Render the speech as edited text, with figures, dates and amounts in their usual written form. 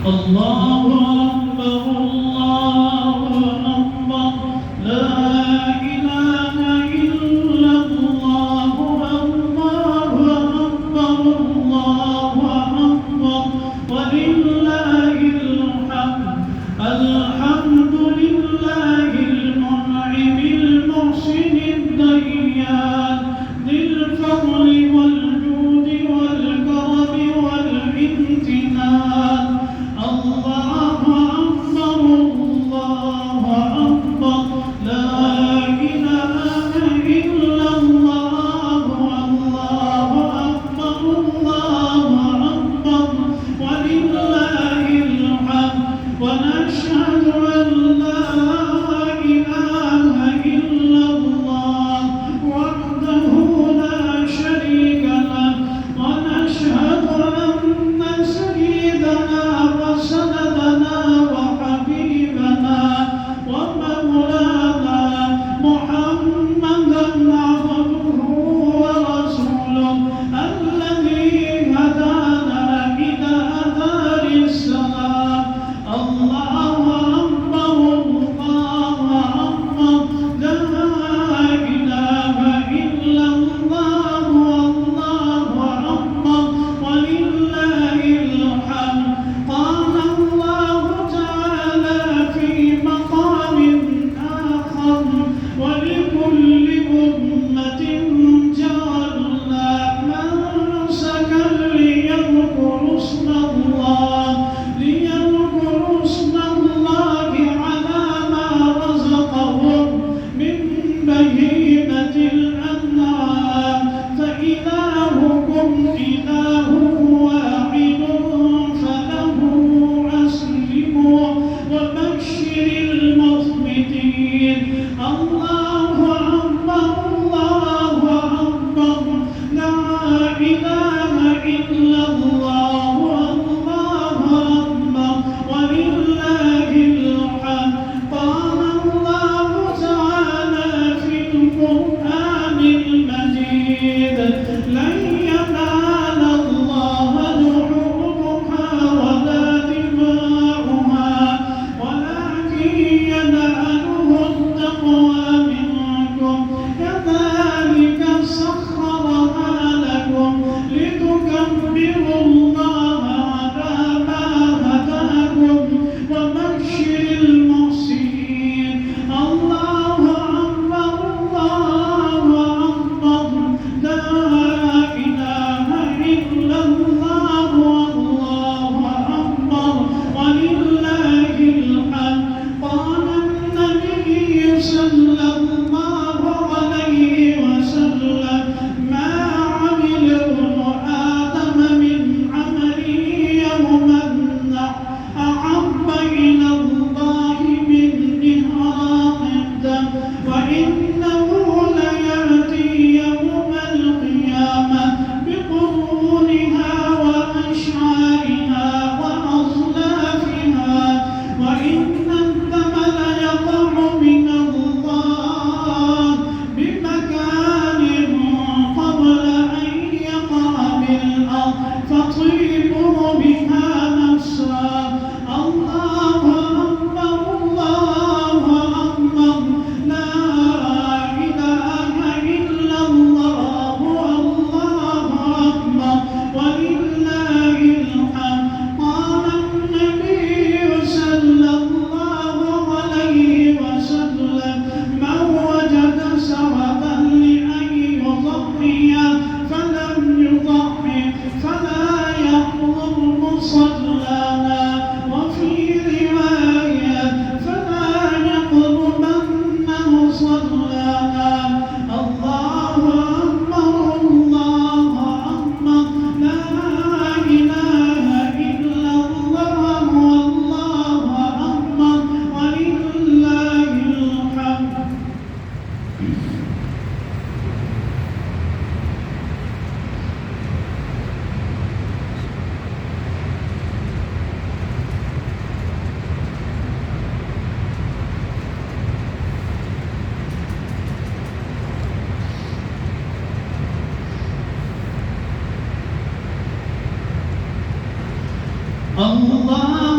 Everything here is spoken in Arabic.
الله أكبر الله أكبر لا إله إلا الله الله أكبر الله أكبر ولله الحمد الحمد لله المنعم المحسن الديان ذي الفضل والجود والكرم والامتنان الله أكبر الله أكبر لا إله إلا الله الله أكبر الله أكبر ولله الحمد ونشهد أن لا إله إلا الله وحده لا شريك له ونشهد أن سيدنا وسندنا وحبيبنا ومولانا محمدا عبده ورسوله الذي هدانا إلى دار السلام الله أكبر الله أكبر لا إله إلا الله والله أكبر ولله الحمد قال الله تعالى في مقام آخر ولكل أمة جعلنا منسكا ليذكروا اسم الله على ما رزقهم من بهيمة الأنعام فإلهكم إله واحد فله أسلموا وبشر المخبتين الله أكبر الله أكبر لا إله إلا الله والله أكبر ولله الحمد قال الله تعالى في القرآن المجيد لن ينال الله لحومها ولا دماؤها ولكن يناله التقوى منكم كذلك سخرها لكم لتكبروا الله على ما هداكم وبشر المحسنين الله أكبر الله أكبر لا إله إلا الله والله أكبر ولله الحمد قال النبي صلى الله عليه وسلم ما عمل ابن آدم من عمل يوم النحر أحب إلى الله من إهراق الدم وإنه ليأتي يوم القيامة بقرونها وأشعارها وأصلافها وإن الدم ليقع من الله بمكان قبل أن يقع بالأرض فطيبوا بها نفسا الله أكبر الله أكبر لا إله إلا الله والله أكبر ولله الحمد قال النبي صلى الله عليه وسلم من وجد سببا لأن يضحي فلم يضحي فلا يحضر مصلانا وفي رواية فلا يقربن مصلانا الله أكبر الله أكبر لا إله إلا الله والله أكبر ولله الحمد الله